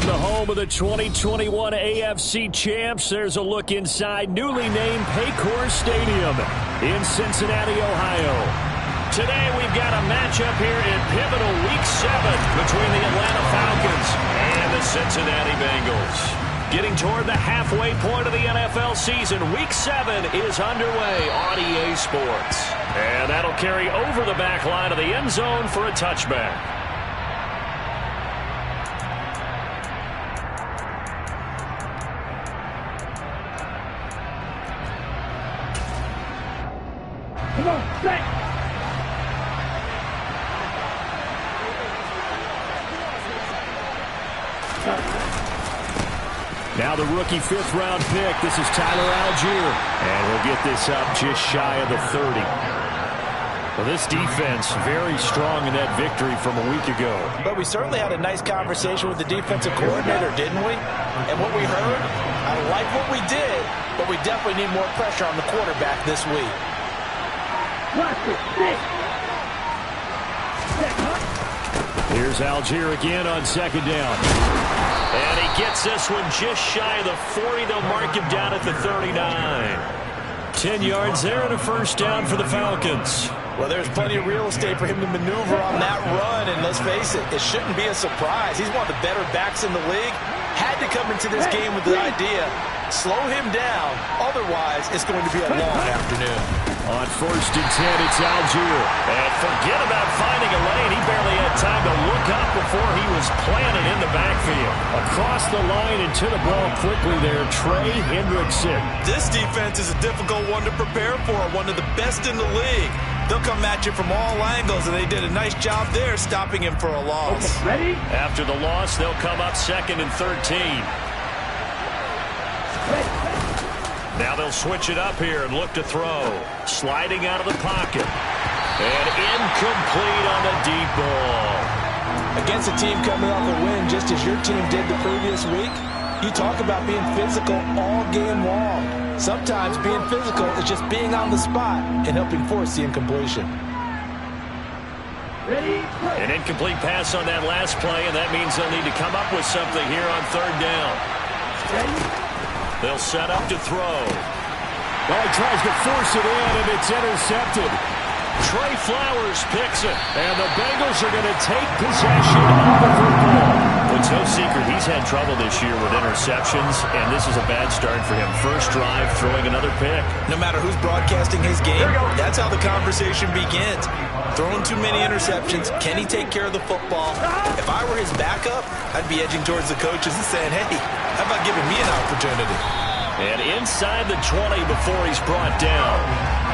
the home of the 2021 AFC champs, there's a look inside newly named Paycor Stadium in Cincinnati, Ohio. Today we've got a matchup here in pivotal Week 7 between the Atlanta Falcons and the Cincinnati Bengals. Getting toward the halfway point of the NFL season, Week 7 is underway on EA Sports. And that'll carry over the back line of the end zone for a touchback. Come on, set! Now the rookie fifth-round pick. This is Tyler Algier. And we'll get this up just shy of the 30. Well, this defense very strong in that victory from a week ago. But we certainly had a nice conversation with the defensive coordinator, didn't we? And what we heard, I like what we did, but we definitely need more pressure on the quarterback this week. Here's Algier again on second down. And he gets this one just shy of the 40. They'll mark him down at the 39. 10 yards there and a first down for the Falcons. Well, there's plenty of real estate for him to maneuver on that run. And let's face it, it shouldn't be a surprise. He's one of the better backs in the league. Had to come into this game with the idea, slow him down. Otherwise, it's going to be a long afternoon. On 1st and 10, it's Algier. And forget about finding a lane. He barely had time to look up before he was planted in the backfield. Across the line and to the ball quickly there, Trey Hendrickson. This defense is a difficult one to prepare for, one of the best in the league. They'll come at you from all angles, and they did a nice job there stopping him for a loss. Okay, ready? After the loss, they'll come up 2nd and 13. Now they'll switch it up here and look to throw. Sliding out of the pocket. And incomplete on the deep ball. Against a team coming off a win just as your team did the previous week, you talk about being physical all game long. Sometimes being physical is just being on the spot and helping force the incompletion. Ready? An incomplete pass on that last play, and that means they'll need to come up with something here on 3rd down. Ready? They'll set up to throw. Well, he tries to force it in, and it's intercepted. Trey Flowers picks it, and the Bengals are going to take possession of the football. It's no secret he's had trouble this year with interceptions, and this is a bad start for him. First drive, throwing another pick. No matter who's broadcasting his game, that's how the conversation begins. Throwing too many interceptions, can he take care of the football? If I were his backup, I'd be edging towards the coaches and saying, hey, how about giving me an opportunity? And inside the 20 before he's brought down.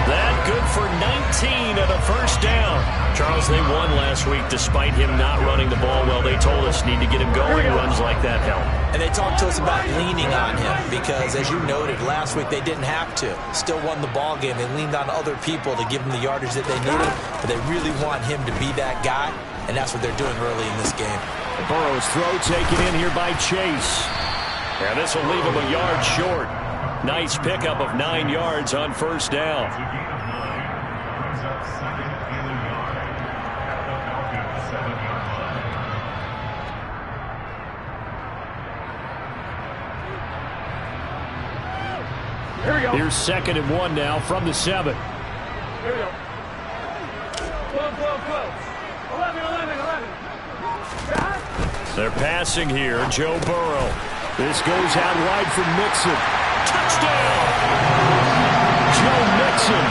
That good for 19 and a first down. Charles, they won last week despite him not running the ball well. They told us need to get him going. Runs like that help. And they talked to us about leaning on him because, as you noted, last week they didn't have to. Still won the ball game. They leaned on other people to give them the yardage that they needed, but they really want him to be that guy, and that's what they're doing early in this game. Burrow's throw taken in here by Chase. And this will leave him a yard short. Nice pickup of 9 yards on first down. Here we go. Here's 2nd and 1 now from the 7. Here we go. Close. 11. They're passing here. Joe Burrow. This goes out wide for Mixon. Touchdown! Joe Mixon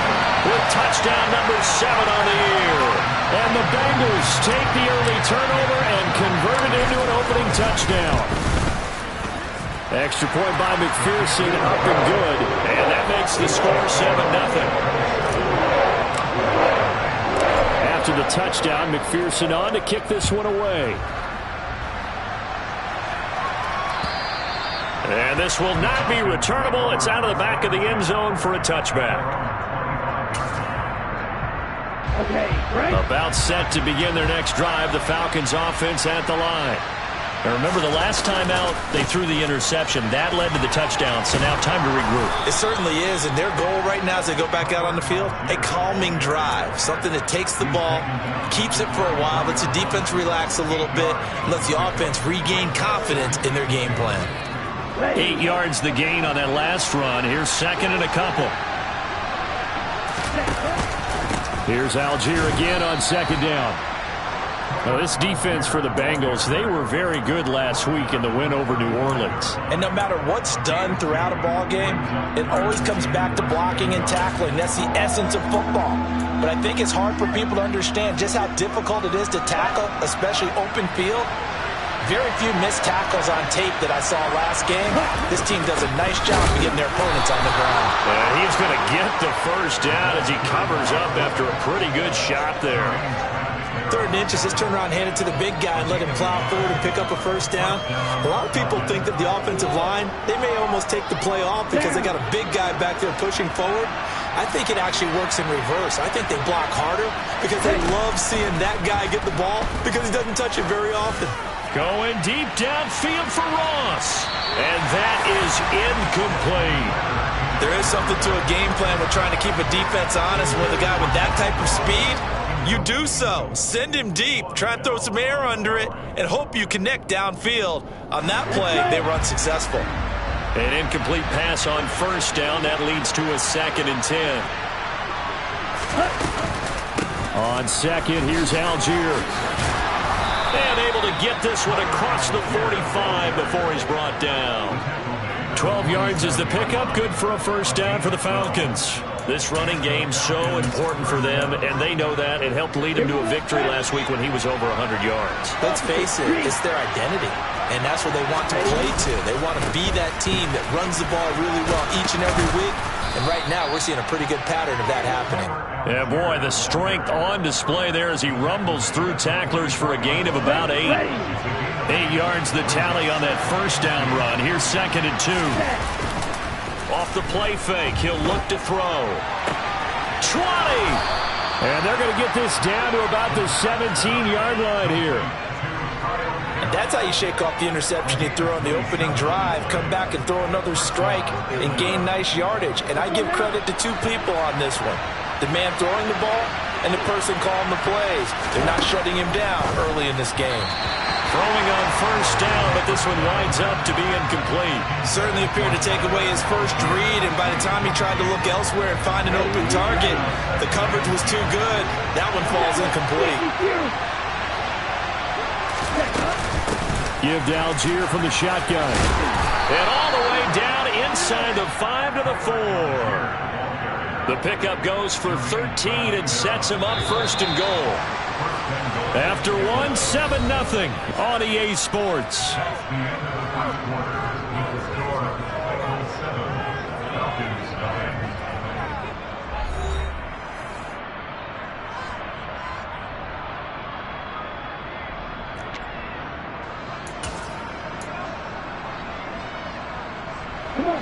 with touchdown number 7 on the year. And the Bengals take the early turnover and convert it into an opening touchdown. Extra point by McPherson, up and good. And that makes the score 7-0. After the touchdown, McPherson on to kick this one away. And this will not be returnable. It's out of the back of the end zone for a touchback. Okay, right. About set to begin their next drive. The Falcons offense at the line. And remember, the last time out, they threw the interception. That led to the touchdown, so now time to regroup. It certainly is, and their goal right now as they go back out on the field, a calming drive, something that takes the ball, keeps it for a while, lets the defense relax a little bit, and lets the offense regain confidence in their game plan. 8 yards the gain on that last run. Here's second and a couple. Here's Algier again on second down. Now, this defense for the Bengals, they were very good last week in the win over New Orleans. And no matter what's done throughout a ball game, it always comes back to blocking and tackling. That's the essence of football. But I think it's hard for people to understand just how difficult it is to tackle, especially open field. Very few missed tackles on tape that I saw last game. This team does a nice job of getting their opponents on the ground. He's going to get the first down as he covers up after a pretty good shot there. 3rd and inches, just turn around, hand it to the big guy and let him plow forward and pick up a first down. A lot of people think that the offensive line, they may almost take the play off because they got a big guy back there pushing forward. I think it actually works in reverse. I think they block harder because they love seeing that guy get the ball because he doesn't touch it very often. Going deep downfield for Ross. And that is incomplete. There is something to a game plan with trying to keep a defense honest with a guy with that type of speed. You do so. Send him deep. Try and throw some air under it and hope you connect downfield. On that play, they were unsuccessful. An incomplete pass on first down. That leads to a 2nd and 10. On second, here's Algier. And able to get this one across the 45 before he's brought down. 12 yards is the pickup. Good for a first down for the Falcons. This running game so important for them, and they know that. It helped lead them to a victory last week when he was over 100 yards. Let's face it, it's their identity, and that's what they want to play to. They want to be that team that runs the ball really well each and every week, and right now we're seeing a pretty good pattern of that happening. Yeah, boy, the strength on display there as he rumbles through tacklers for a gain of about 8. 8 yards the tally on that first down run. Here's 2nd and 2. Off the play fake, he'll look to throw. 20! And they're going to get this down to about the 17-yard line here. And that's how you shake off the interception you threw on the opening drive, come back and throw another strike and gain nice yardage. And I give credit to 2 people on this one. The man throwing the ball and the person calling the plays. They're not shutting him down early in this game. Throwing on first down, but this one winds up to be incomplete. Certainly appeared to take away his first read, and by the time he tried to look elsewhere and find an open target, the coverage was too good. That one falls incomplete. Give to Algier from the shotgun. And all the way down inside the 5 to the 4. The pickup goes for 13 and sets him up first and goal. After 1, 7-0 on EA Sports.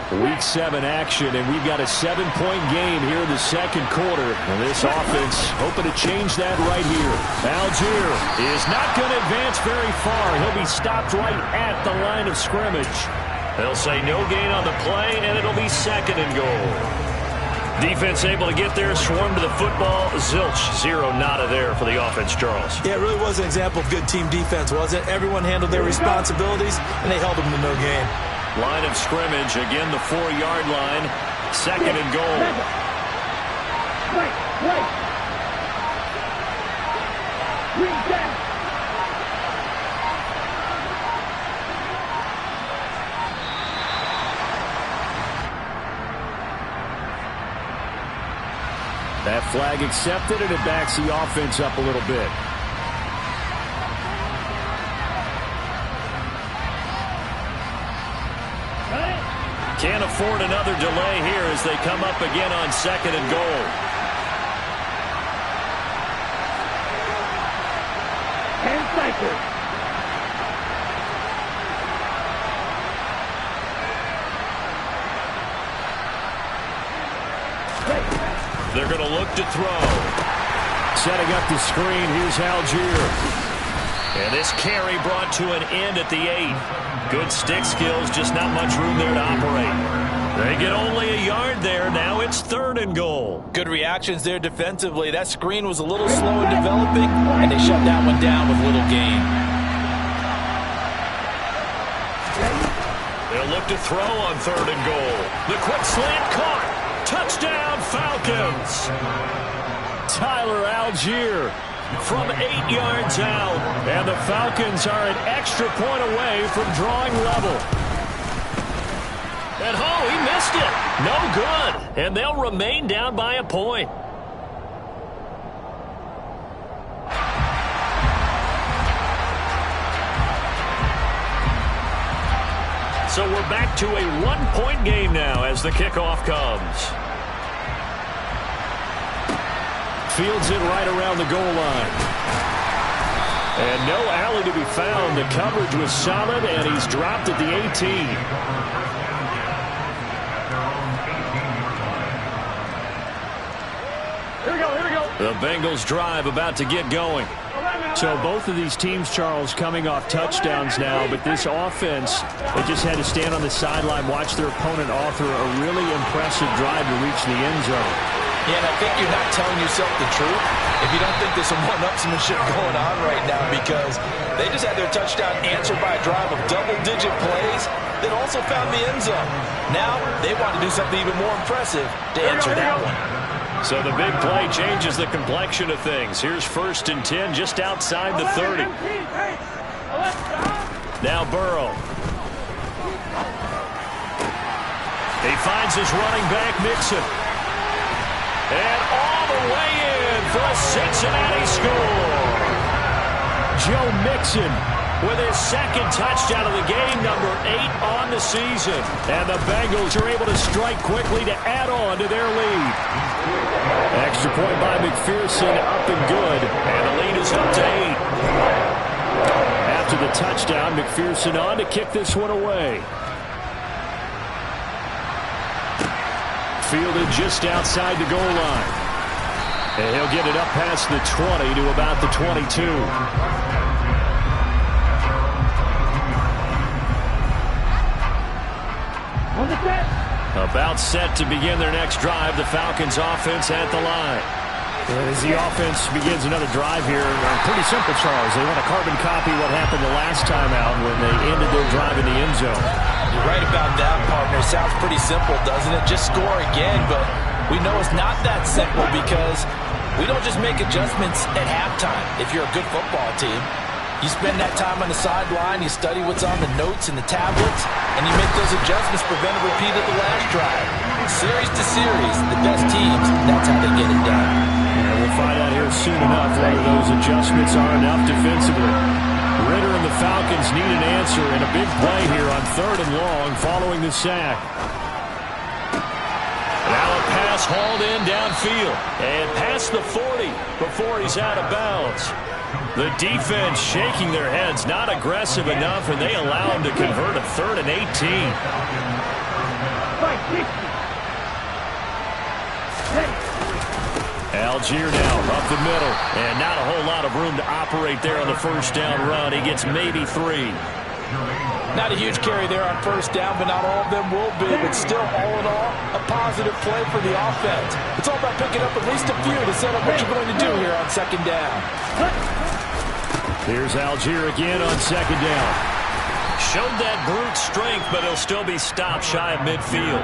Week 7 action, and we've got a 7-point game here in the second quarter. And this offense hoping to change that right here. Algier is not going to advance very far. He'll be stopped right at the line of scrimmage. They'll say no gain on the play, and it'll be 2nd and goal. Defense able to get there, swarm to the football. Zilch, 0 nada there for the offense, Charles. Yeah, it really was an example of good team defense, wasn't it? Everyone handled their responsibilities, and they held them to no gain. Line of scrimmage, again the 4-yard line. 2nd and goal. That flag accepted, and it backs the offense up a little bit. Can't afford another delay here as they come up again on 2nd and goal. And cycle. They're going to look to throw. Setting up the screen, here's Algier. And this carry brought to an end at the 8. Good stick skills, just not much room there to operate. They get only a yard there. Now it's 3rd and goal. Good reactions there defensively. That screen was a little slow in developing, and they shut that one down with little gain. They'll look to throw on 3rd and goal. The quick slant caught. Touchdown, Falcons. Tyler Algier from 8 yards out. And the Falcons are an extra point away from drawing level. And he missed it. No good. And they'll remain down by a point. So we're back to a 1-point game now as the kickoff comes. Fields it right around the goal line. And no alley to be found. The coverage was solid, and he's dropped at the 18. The Bengals drive about to get going. So both of these teams, Charles, coming off touchdowns now, but this offense, they just had to stand on the sideline, watch their opponent author a really impressive drive to reach the end zone. Yeah, and I think you're not telling yourself the truth if you don't think there's some one-upsmanship going on right now, because they just had their touchdown answered by a drive of double-digit plays that also found the end zone. Now they want to do something even more impressive to answer that one. So the big play changes the complexion of things. Here's 1st and 10 just outside the 30. Now Burrow. He finds his running back, Mixon. And all the way in for a Cincinnati score. Joe Mixon with his 2nd touchdown of the game, number 8 on the season. And the Bengals are able to strike quickly to add on to their lead. Extra point by McPherson, up and good. And the lead is up to 8. After the touchdown, McPherson on to kick this one away. Fielded just outside the goal line. And he'll get it up past the 20 to about the 22. About set to begin their next drive. The Falcons offense at the line. As the offense begins another drive here, pretty simple, Charles. They want to carbon copy what happened the last time out when they ended their drive in the end zone. You're right about that, partner. Sounds pretty simple, doesn't it? Just score again, but we know it's not that simple because we don't just make adjustments at halftime if you're a good football team. You spend that time on the sideline, you study what's on the notes and the tablets, and you make those adjustments, prevent a repeat of the last drive. Series to series, the best teams, that's how they get it done. And we'll find out here soon enough whether those adjustments are enough defensively. Ritter and the Falcons need an answer and a big play here on 3rd and long following the sack. Now a pass hauled in downfield and past the 40 before he's out of bounds. The defense shaking their heads, not aggressive enough, and they allow him to convert a 3rd and 18. Algier now up the middle, and not a whole lot of room to operate there on the 1st down run. He gets maybe 3. Not a huge carry there on 1st down, but not all of them will be. But still, all in all, a positive play for the offense. It's all about picking up at least a few to set up what you're going to do here on 2nd down. Here's Algier again on 2nd down. Showed that brute strength, but he'll still be stopped shy of midfield.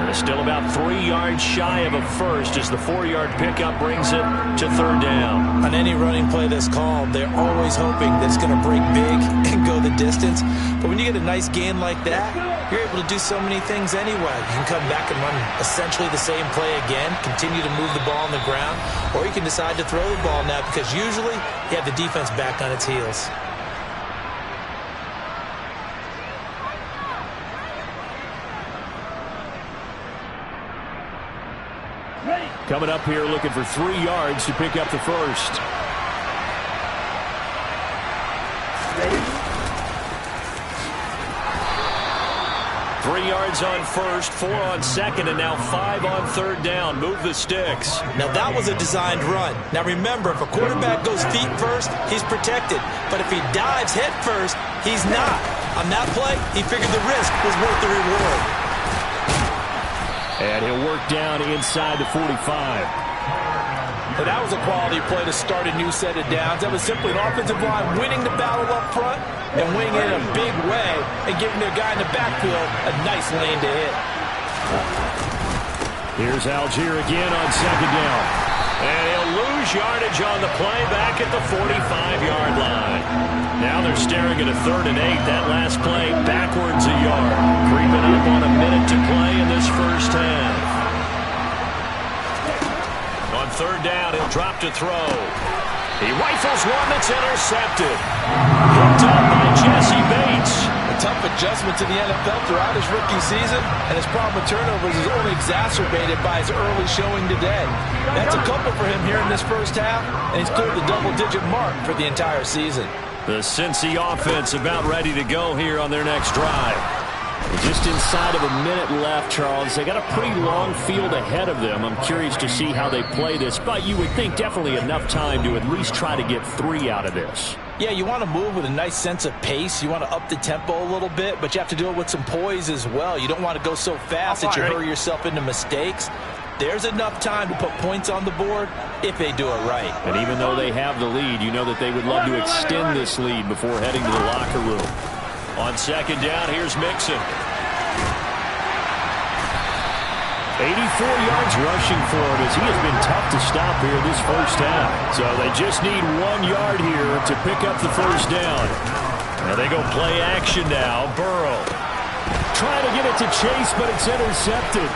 They're still about 3 yards shy of a first as the 4-yard pickup brings it to 3rd down. On any running play that's called, they're always hoping that it's going to break big and go the distance. But when you get a nice gain like that, you're able to do so many things anyway. You can come back and run essentially the same play again, continue to move the ball on the ground, or you can decide to throw the ball now because usually you have the defense back on its heels. Coming up here looking for 3 yards to pick up the first. 3 yards on first, 4 on second, and now 5 on third down. Move the sticks. Now that was a designed run. Now remember, if a quarterback goes feet first, he's protected. But if he dives head first, he's not. On that play, he figured the risk was worth the reward. And he'll work down inside the 45. But that was a quality play to start a new set of downs. That was simply an offensive line winning the battle up front and winning it in a big way and giving their guy in the backfield a nice lane to hit. Here's Algier again on second down. And he'll lose yardage on the play back at the 45-yard line. Now they're staring at a 3rd and 8. That last play backwards a yard. Creeping up on a minute to play in this first half. On 3rd down, he'll drop to throw. He rifles one that's intercepted. Picked up by Jesse Bates. A tough adjustment to the NFL throughout his rookie season, and his problem with turnovers is only exacerbated by his early showing today. That's a couple for him here in this first half, and he's cleared the double-digit mark for the entire season. The Cincy offense about ready to go here on their next drive. Just inside of a minute left, Charles. They got a pretty long field ahead of them. I'm curious to see how they play this, but you would think definitely enough time to at least try to get 3 out of this. Yeah, you want to move with a nice sense of pace. You want to up the tempo a little bit, but you have to do it with some poise as well. You don't want to go so fast that you hurry yourself into mistakes. There's enough time to put points on the board if they do it right. And even though they have the lead, you know that they would love to extend this lead before heading to the locker room. On second down, here's Mixon. 84 yards rushing for him as he has been tough to stop here this first half. So they just need 1 yard here to pick up the first down. Now they go play action now. Burrow trying to get it to Chase, but it's intercepted.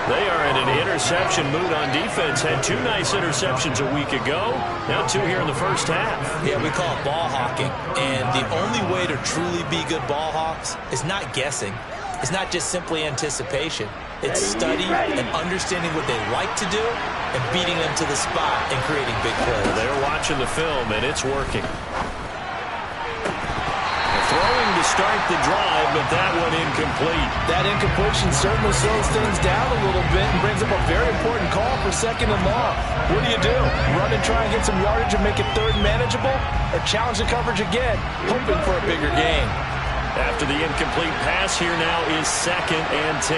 They are in an interception mood on defense. Had 2 nice interceptions a week ago. Now 2 here in the first half. Yeah, we call it ball hawking. And the only way to truly be good ball hawks is not guessing. It's not just simply anticipation. It's study and understanding what they like to do and beating them to the spot and creating big plays. They're watching the film, and it's working. Throwing to start the drive, but that one incomplete. That incompletion certainly slows things down a little bit and brings up a very important call for 2nd and long. What do? Run and try and get some yardage and make it 3rd manageable? Or challenge the coverage again, hoping for a bigger gain? After the incomplete pass, here now is 2nd and 10.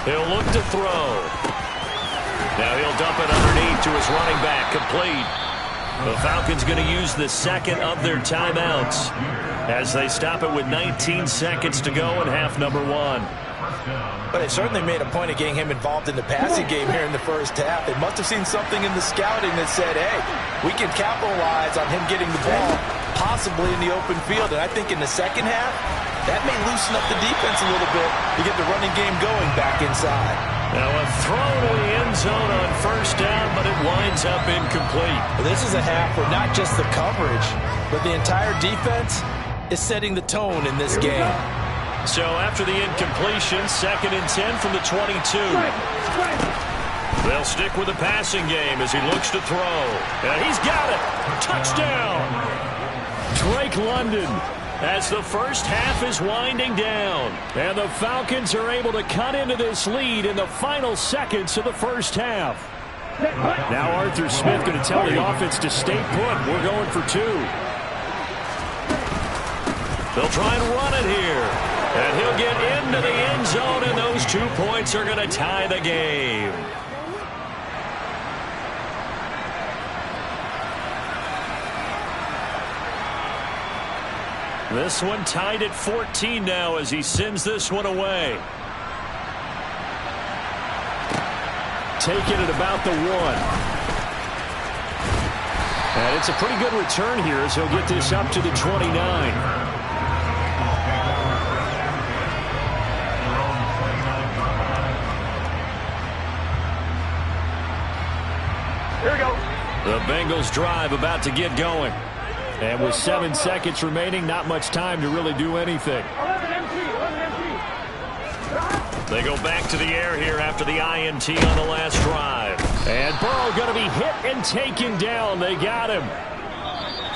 He'll look to throw. Now he'll dump it underneath to his running back, complete. The Falcons going to use the 2nd of their timeouts as they stop it with 19 seconds to go in half number 1. But they certainly made a point of getting him involved in the passing game here in the first half. They must have seen something in the scouting that said, hey, we can capitalize on him getting the ball possibly in the open field. And I think in the second half, that may loosen up the defense a little bit to get the running game going back inside. Now a throw to the end zone on first down, but it winds up incomplete. Well, this is a half where not just the coverage, but the entire defense is setting the tone in this game. So after the incompletion, 2nd and 10 from the 22. They'll stick with the passing game as he looks to throw. And he's got it. Touchdown. Drake London. As the first half is winding down. And the Falcons are able to cut into this lead in the final seconds of the first half. Now Arthur Smith going to tell the offense to stay put. We're going for 2. They'll try and run it here. And he'll get into the end zone, and those 2 points are going to tie the game. This one tied at 14 now as he sends this one away. Taking it about the 1. And it's a pretty good return here as he'll get this up to the 29. Here we go. The Bengals drive about to get going. And with 7 seconds remaining, not much time to really do anything. They go back to the air here after the INT on the last drive. And Burrow going to be hit and taken down. They got him.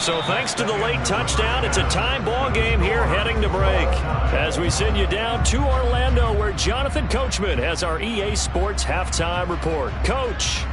So thanks to the late touchdown, it's a tie ball game here heading to break. As we send you down to Orlando, where Jonathan Coachman has our EA Sports halftime report. Coach.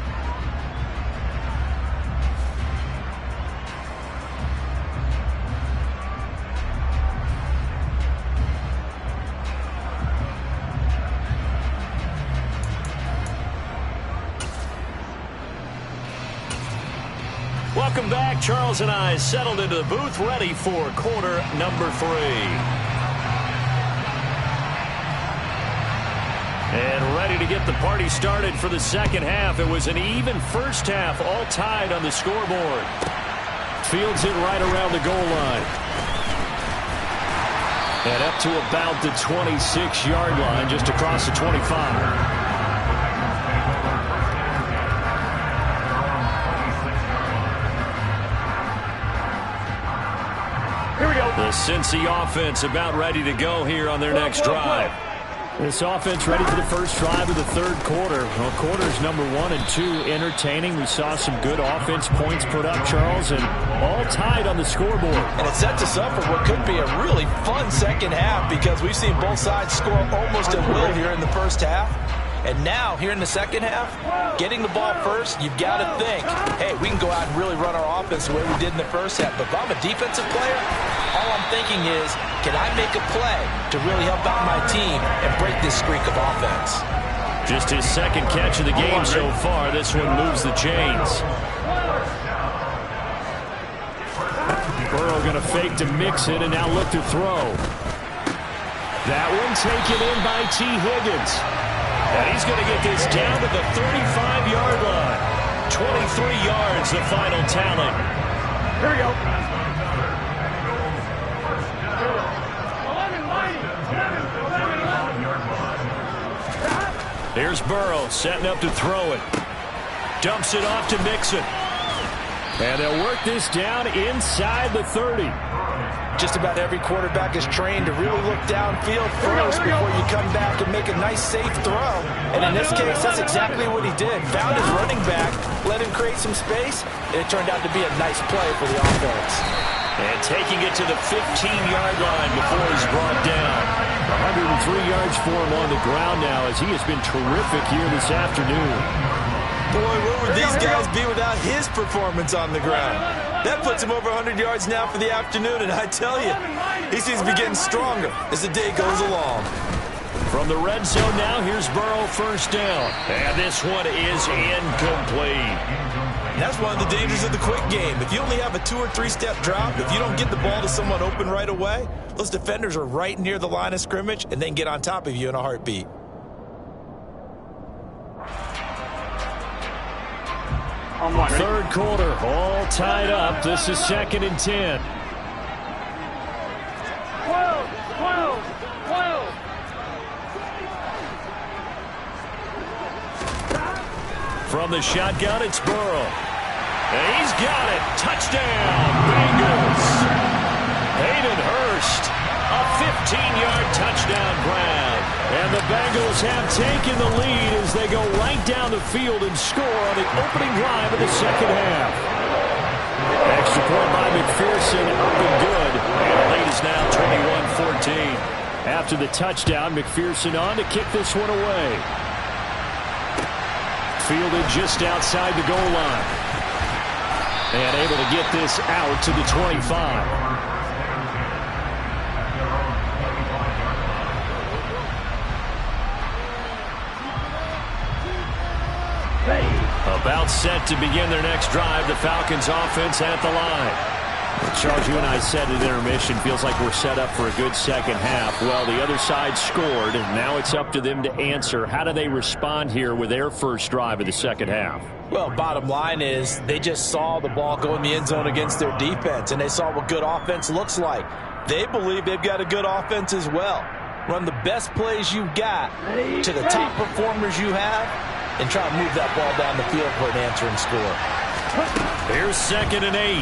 Welcome back. Charles and I settled into the booth, ready for quarter number 3. And ready to get the party started for the second half. It was an even first half, all tied on the scoreboard. Fields it right around the goal line. And up to about the 26-yard line, just across the 25. The Cincy offense about ready to go here on their next drive. This offense ready for the first drive of the third quarter. Well, quarters number 1 and 2 entertaining. We saw some good offense points put up, Charles, and all tied on the scoreboard. And it sets us up for what could be a really fun second half because we've seen both sides score almost at will here in the first half. And now, here in the second half, getting the ball first, you've got to think, hey, we can go out and really run our offense the way we did in the first half. But if I'm a defensive player, all I'm thinking is, can I make a play to really help out my team and break this streak of offense? Just his second catch of the game so far. This one moves the chains. Burrow going to fake to mix it and now look to throw. That one taken in by T. Higgins. And he's going to get this down to the 35-yard line. 23 yards, the final tally. Here we go. Here's Burrow setting up to throw it. Dumps it off to Mixon. And they'll work this down inside the 30. Just about every quarterback is trained to really look downfield first before you come back and make a nice, safe throw. And in this case, that's exactly what he did. Found his running back, let him create some space, and it turned out to be a nice play for the offense. And taking it to the 15-yard line before he's brought down. 103 yards for him on the ground now as he has been terrific here this afternoon. Boy, where would these guys be without his performance on the ground? That puts him over 100 yards now for the afternoon, and I tell you, he seems to be getting stronger as the day goes along. From the red zone now, here's Burrow first down. And this one is incomplete. That's one of the dangers of the quick game. If you only have a 2- or 3-step drop, if you don't get the ball to someone open right away, those defenders are right near the line of scrimmage and then get on top of you in a heartbeat. Third quarter, all tied up. This is 2nd and 10. 12. From the shotgun, it's Burrow. And he's got it. Touchdown, Bengals. Hayden Hurst, a 15-yard touchdown grab. And the Bengals have taken the lead as they go right down the field and score on the opening drive of the second half. Extra point by McPherson, up and good. And the lead is now 21-14. After the touchdown, McPherson on to kick this one away. Fielded just outside the goal line. And able to get this out to the 25. About set to begin their next drive. The Falcons offense at the line. Charles, you and I said at intermission, feels like we're set up for a good second half. Well, the other side scored, and now it's up to them to answer. How do they respond here with their first drive of the second half? Well, bottom line is they just saw the ball go in the end zone against their defense, and they saw what good offense looks like. They believe they've got a good offense as well. Run the best plays you've got to the top performers you have, and try to move that ball down the field for an answering score. Here's 2nd and 8.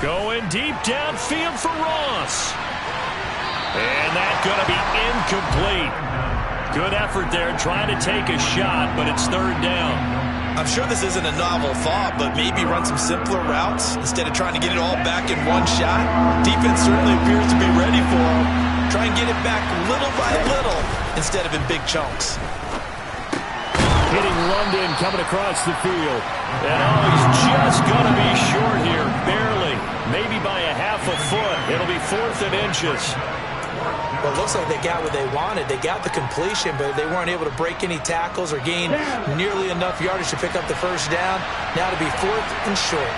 Going deep downfield for Ross. And that's going to be incomplete. Good effort there trying to take a shot, but it's 3rd down. I'm sure this isn't a novel thought, but maybe run some simpler routes instead of trying to get it all back in one shot. Defense certainly appears to be ready for him. Try and get it back little by little instead of in big chunks. Hitting London coming across the field. And he's just going to be short here, barely. Maybe by a half a foot. It'll be 4th and inches. Well, it looks like they got what they wanted. They got the completion, but they weren't able to break any tackles or gain nearly enough yardage to pick up the first down. Now to be 4th and short.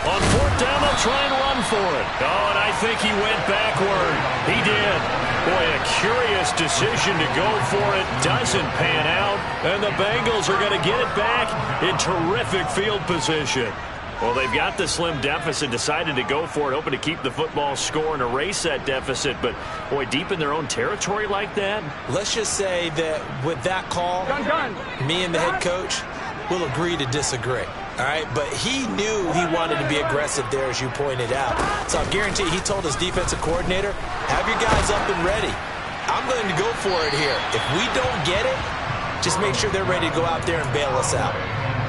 On 4th down, they'll try and run for it. Oh, and I think he went backward. He did. Boy, a curious decision to go for it. Doesn't pan out. And the Bengals are going to get it back in terrific field position. Well, they've got the slim deficit, decided to go for it, hoping to keep the football score and erase that deficit. But, boy, deep in their own territory like that? Let's just say that with that call, me and the head coach will agree to disagree. All right, but he knew he wanted to be aggressive there, as you pointed out. So I guarantee he told his defensive coordinator, have your guys up and ready. I'm going to go for it here. If we don't get it, just make sure they're ready to go out there and bail us out.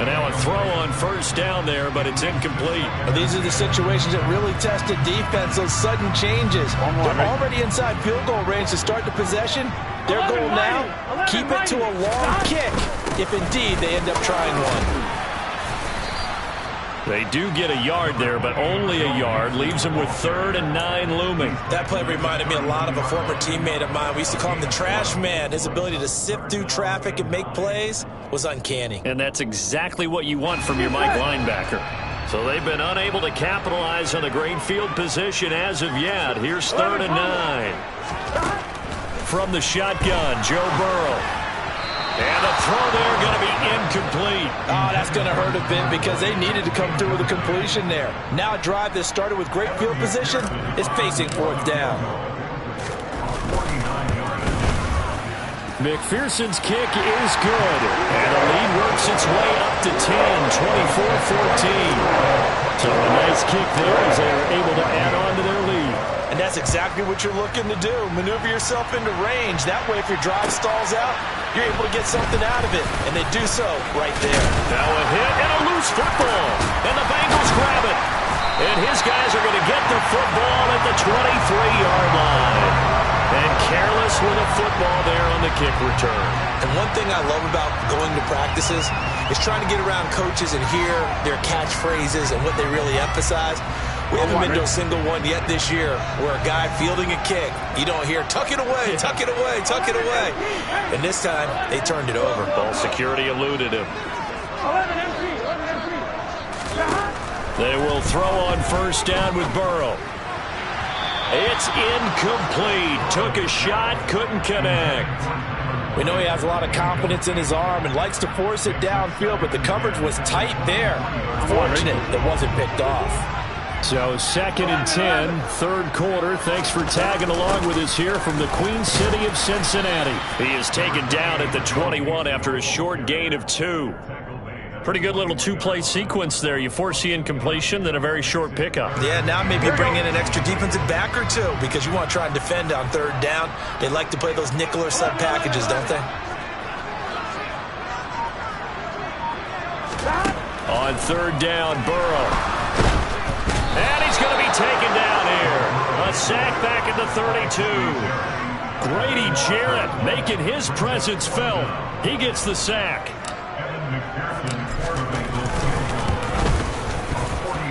And now a throw on 1st down there, but it's incomplete. Well, these are the situations that really test the defense, those sudden changes. They're already inside field goal range to start the possession. Their goal now, keep it to a long kick, if indeed they end up trying one. They do get a yard there, but only a yard. Leaves them with 3rd and 9 looming. That play reminded me a lot of a former teammate of mine. We used to call him the trash man. His ability to sift through traffic and make plays was uncanny. And that's exactly what you want from your Mike linebacker. So they've been unable to capitalize on the great field position as of yet. Here's 3rd and 9. From the shotgun, Joe Burrow. And the throw there going to be incomplete. Oh, that's going to hurt a bit because they needed to come through with a completion there. Now a drive that started with great field position is facing 4th down. McPherson's kick is good. And the lead works its way up to 10, 24-14. So a nice kick there as they are able to add on to their lead. And that's exactly what you're looking to do. Maneuver yourself into range. That way, if your drive stalls out, you're able to get something out of it. And they do so right there. Now a hit and a loose football. And the Bengals grab it. And his guys are going to get the football at the 23-yard line. And careless with a football there on the kick return. And one thing I love about going to practices is trying to get around coaches and hear their catchphrases and what they really emphasize. We haven't been to a single one yet this year where a guy fielding a kick, you don't hear, tuck it away, tuck it away, tuck it away. And this time, they turned it over. Ball security eluded him. They will throw on 1st down with Burrow. It's incomplete. Took a shot, couldn't connect. We know he has a lot of confidence in his arm and likes to force it downfield, but the coverage was tight there. Fortunate that wasn't picked off. So 2nd and 10, 3rd quarter. Thanks for tagging along with us here from the Queen City of Cincinnati. He is taken down at the 21 after a short gain of 2. Pretty good little 2-play sequence there. You force the incompletion, then a very short pickup. Yeah, now maybe bring in an extra defensive back or two because you want to try and defend on 3rd down. They like to play those nickel or sub packages, don't they? On 3rd down, Burrow. And he's going to be taken down here. A sack back at the 32. Grady Jarrett making his presence felt. He gets the sack.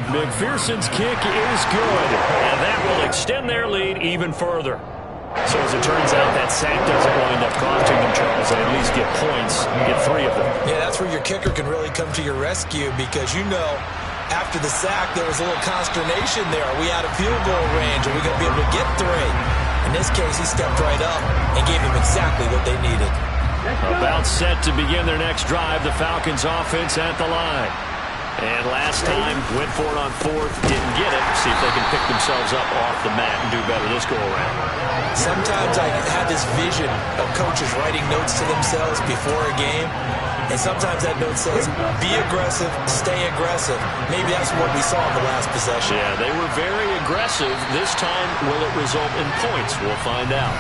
McPherson's kick is good. And that will extend their lead even further. So as it turns out, that sack doesn't wind up costing them, Charles. They at least get points, get 3 of them. Yeah, that's where your kicker can really come to your rescue because you know after the sack, there was a little consternation there. Are we out of field goal range? Are we going to be able to get 3? In this case, he stepped right up and gave them exactly what they needed. About set to begin their next drive, the Falcons offense at the line. And last time, went for it on 4th, didn't get it. See if they can pick themselves up off the mat and do better this go-around. Sometimes I have this vision of coaches writing notes to themselves before a game. And sometimes that note says, be aggressive, stay aggressive. Maybe that's what we saw in the last possession. Yeah, they were very aggressive. This time, will it result in points? We'll find out.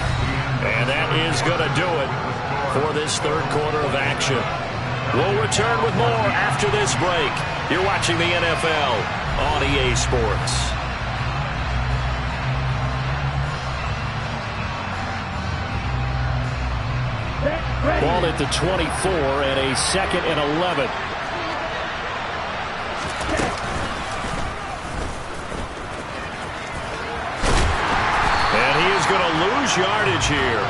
And that is going to do it for this third quarter of action. We'll return with more after this break. You're watching the NFL on EA Sports. Ball at the 24 and a 2nd and 11. And he is going to lose yardage here.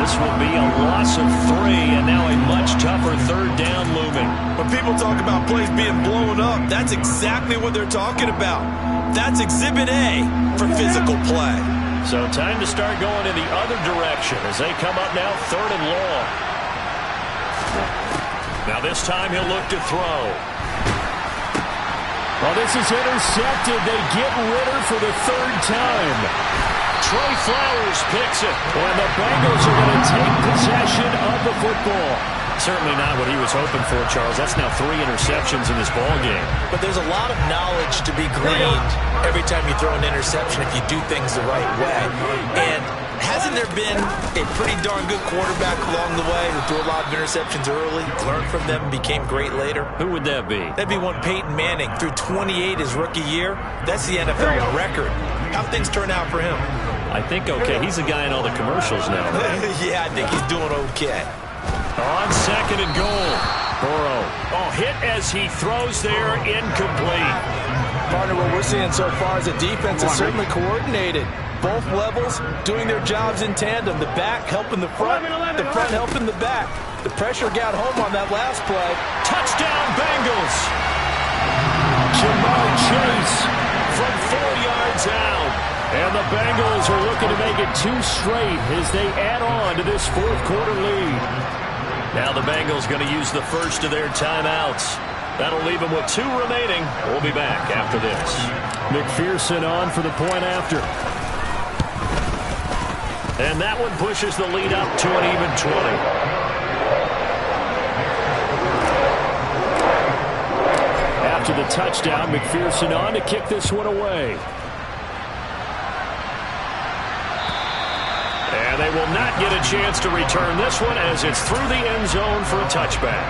This will be a loss of 3, and now a much tougher third down looming. When people talk about plays being blown up, that's exactly what they're talking about. That's Exhibit A for physical play. So time to start going in the other direction as they come up now 3rd and long. Now this time he'll look to throw. Well, this is intercepted. They get Ritter for the 3rd time. Trey Flowers picks it. And the Bengals are going to take possession of the football. Certainly not what he was hoping for, Charles. That's now 3 interceptions in this ball game. But there's a lot of knowledge to be gleaned every time you throw an interception if you do things the right way. And hasn't there been a pretty darn good quarterback along the way who threw a lot of interceptions early, learned from them, and became great later? Who would that be? That'd be one Peyton Manning. Threw 28 his rookie year. That's the NFL record. How'd things turn out for him? I think okay. He's the guy in all the commercials now. Yeah, I think he's doing okay. On 2nd and goal, Burrow. Oh, hit as he throws there, incomplete. Partner, what we're seeing so far is the defense is certainly coordinated. Both levels doing their jobs in tandem. The back helping the front helping the back. The pressure got home on that last play. Touchdown, Bengals. Jamar Chase from 4 yards out. And the Bengals are looking to make it 2 straight as they add on to this 4th quarter lead. Now the Bengals going to use the first of their timeouts. That'll leave them with 2 remaining. We'll be back after this. McPherson on for the point after. And that one pushes the lead up to an even 20. After the touchdown, McPherson on to kick this one away. And they will not get a chance to return this one as it's through the end zone for a touchback.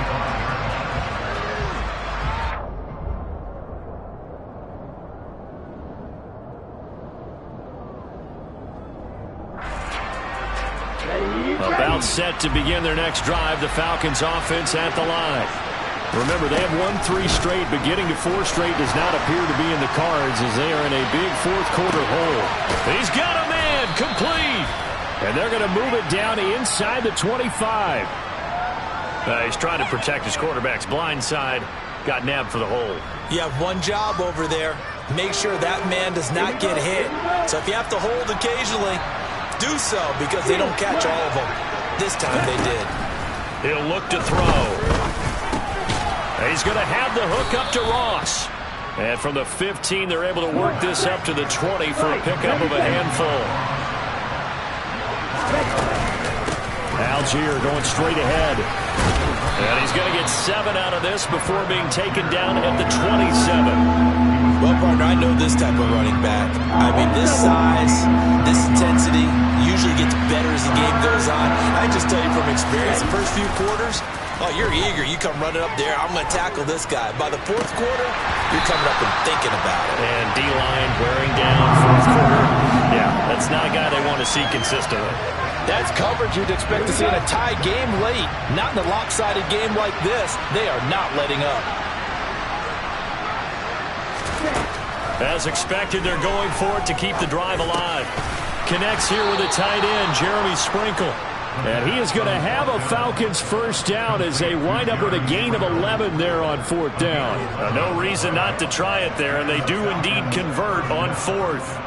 About set to begin their next drive, the Falcons offense at the line. Remember, they have won 3 straight, but getting to 4 straight does not appear to be in the cards as they are in a big 4th quarter hole. He's got a man, complete. And they're going to move it down inside the 25. He's trying to protect his quarterback's blind side. Got nabbed for the hole. You have one job over there. Make sure that man does not get hit. So if you have to hold occasionally, do so because they don't catch all of them. This time they did. He'll look to throw. He's going to have the hook up to Ross. And from the 15, they're able to work this up to the 20 for a pickup of a handful. Algier going straight ahead. And he's going to get 7 out of this before being taken down at the 27. Well, partner, I know this type of running back. I mean, this size, this intensity usually gets better as the game goes on. I just tell you from experience, the first few quarters, oh, you're eager. You come running up there. I'm going to tackle this guy. By the 4th quarter, you're coming up and thinking about it. And D-line wearing down 4th quarter. Yeah, that's not a guy they want to see consistently. That's coverage you'd expect to see in a tie game late. Not in a lopsided game like this. They are not letting up. As expected, they're going for it to keep the drive alive. Connects here with a tight end, Jeremy Sprinkle. And he is going to have a Falcons first down as they wind up with a gain of 11 there on 4th down. No reason not to try it there, and they do indeed convert on 4th.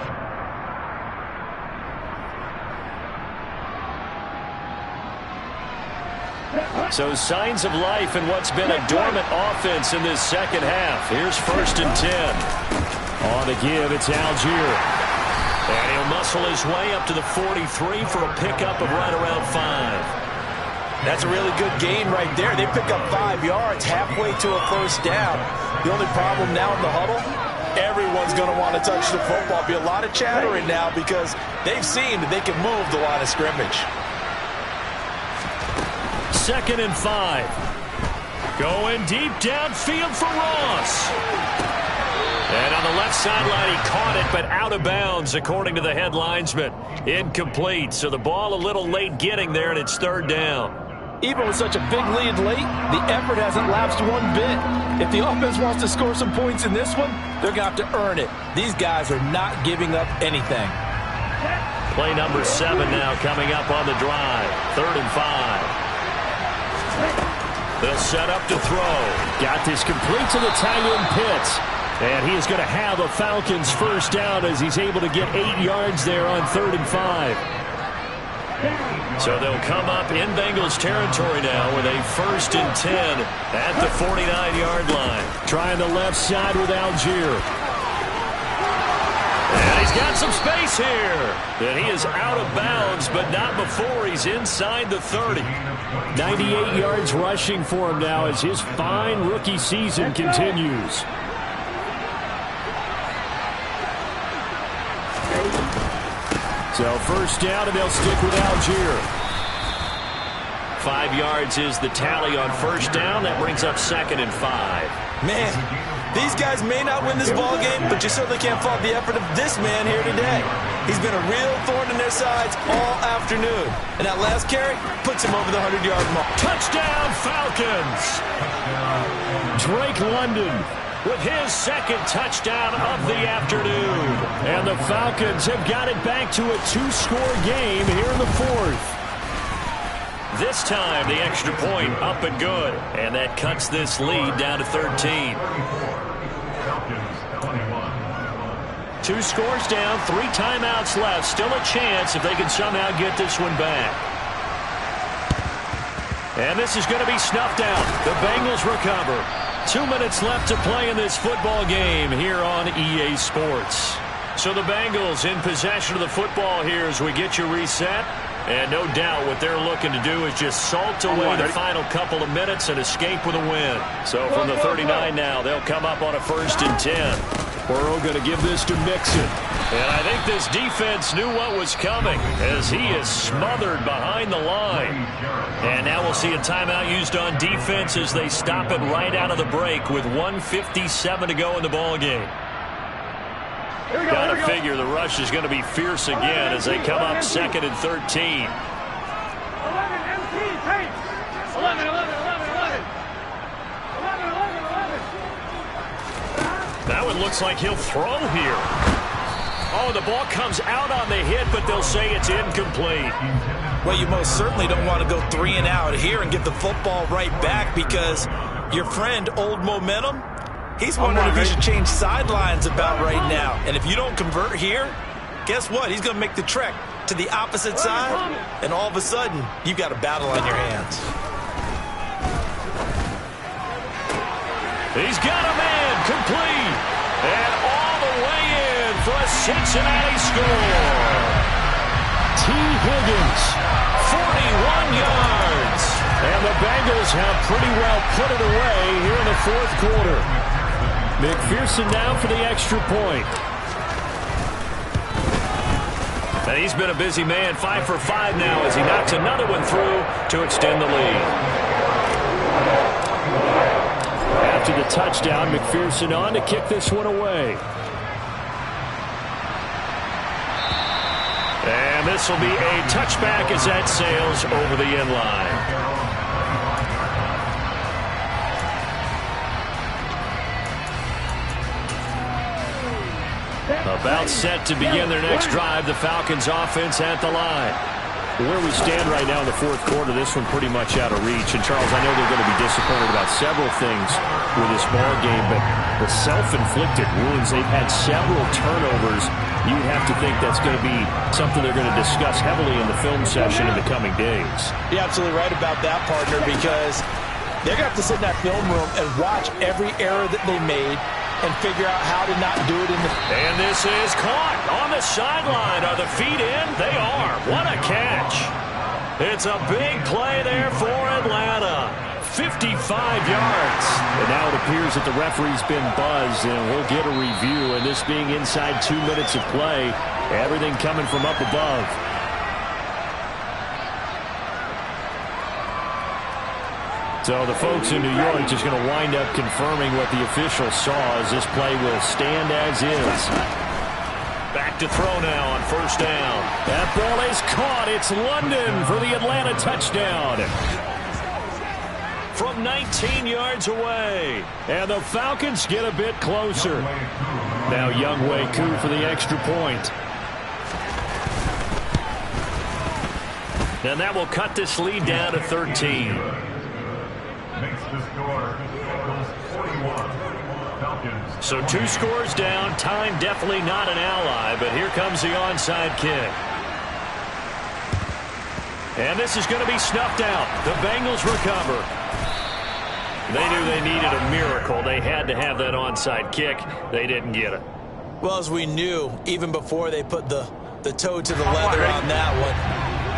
So signs of life in what's been a dormant offense in this second half. Here's 1st and 10. On the give, it's Algier. And he'll muscle his way up to the 43 for a pickup of right around 5. That's a really good gain right there. They pick up 5 yards halfway to a first down. The only problem now in the huddle, everyone's going to want to touch the football. Be a lot of chattering now because they've seen that they can move the line of scrimmage. 2nd and 5. Going deep downfield for Ross. And on the left sideline, he caught it, but out of bounds, according to the head linesman. Incomplete, so the ball a little late getting there, and it's 3rd down. Even with such a big lead late, the effort hasn't lapsed one bit. If the offense wants to score some points in this one, they're going to have to earn it. These guys are not giving up anything. Play number 7 now coming up on the drive. 3rd and 5. They'll set up to throw. Got this complete to the tight end Pitts. And he is going to have a Falcons first down as he's able to get 8 yards there on 3rd and 5. So they'll come up in Bengals territory now with a 1st and 10 at the 49-yard line. Trying the left side with Algier. And he's got some space here. And he is out of bounds, but not before he's inside the 30. 98 yards rushing for him now as his fine rookie season continues. So first down, and they'll stick with Algier. 5 yards is the tally on first down. That brings up 2nd and 5. Man, these guys may not win this ball game, but you certainly can't fault the effort of this man here today. He's been a real thorn in their sides all afternoon. And that last carry puts him over the 100-yard mark. Touchdown, Falcons! Drake London with his 2nd touchdown of the afternoon. And the Falcons have got it back to a 2-score game here in the 4th. This time, the extra point up and good. And that cuts this lead down to 13. 2 scores down, 3 timeouts left. Still a chance if they can somehow get this one back. And this is going to be snuffed out. The Bengals recover. 2 minutes left to play in this football game here on EA Sports. So the Bengals in possession of the football here as we get you reset. And no doubt what they're looking to do is just salt away the final couple of minutes and escape with a win. So from the 39 now, they'll come up on a 1st and 10. Burrow going to give this to Mixon. And I think this defense knew what was coming as he is smothered behind the line. And now we'll see a timeout used on defense as they stop it right out of the break with 1:57 to go in the ballgame. Got to figure the rush is going to be fierce again as they come up 2nd and 13. 11, MT, take. 11, 11, 11, 11. 11, 11, 11. That one looks like he'll throw here. Oh, the ball comes out on the hit, but they'll say it's incomplete. Well, you most certainly don't want to go 3 and out here and get the football right back because your friend, Old Momentum, he's wondering if he should change sidelines about right now. And if you don't convert here, guess what? He's going to make the trek to the opposite side, and all of a sudden, you've got a battle on your hands. He's got a man complete. And all the way in for a Cincinnati score. T. Higgins, 41 yards. And the Bengals have pretty well put it away here in the 4th quarter. McPherson now for the extra point. And he's been a busy man, 5 for 5 now as he knocks another one through to extend the lead. After the touchdown, McPherson on to kick this one away. And this will be a touchback as that sails over the end line. About set to begin their next drive, the Falcons offense at the line. Where we stand right now in the 4th quarter, this one pretty much out of reach. And, Charles, I know they're going to be disappointed about several things with this ball game, but the self-inflicted wounds, they've had several turnovers. You'd have to think that's going to be something they're going to discuss heavily in the film session in the coming days. You're absolutely right about that, partner, because they're going to have to sit in that film room and watch every error that they made and figure out how to not do it in the... And this is caught on the sideline. Are the feet in? They are. What a catch. It's a big play there for Atlanta. 55 yards. And now it appears that the referee's been buzzed, and we'll get a review. And this being inside 2 minutes of play, everything coming from up above. So the folks in New York just going to wind up confirming what the official saw, as this play will stand as is. Back to throw now on first down. That ball is caught. It's London for the Atlanta touchdown. From 19 yards away. And the Falcons get a bit closer. Now Younghoe Koo for the extra point. And that will cut this lead down to 13. Makes the score Eagles 41. Falcons. So 2 scores down. Time definitely not an ally, but here comes the onside kick. And this is going to be snuffed out. The Bengals recover. They knew they needed a miracle. They had to have that onside kick. They didn't get it. Well, as we knew, even before they put the toe to the leather on that one,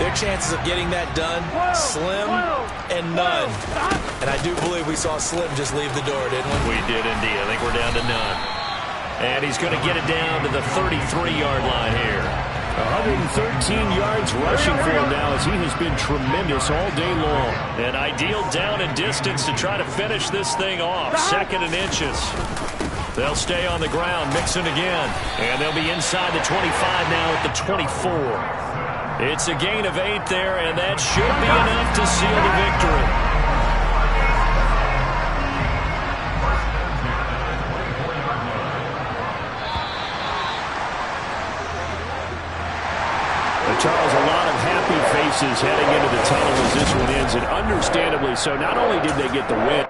their chances of getting that done, slim and none. And I do believe we saw Slim just leave the door, didn't we? We did indeed. I think we're down to none. And he's going to get it down to the 33-yard line here. 113 yards rushing for him now, as he has been tremendous all day long. An ideal down and distance to try to finish this thing off. 2nd and inches. They'll stay on the ground, mixing again. And they'll be inside the 25 now at the 24. It's a gain of 8 there, and that should be enough to seal the victory. Charles, a lot of happy faces heading into the tunnel as this one ends, and understandably so. Not only did they get the win.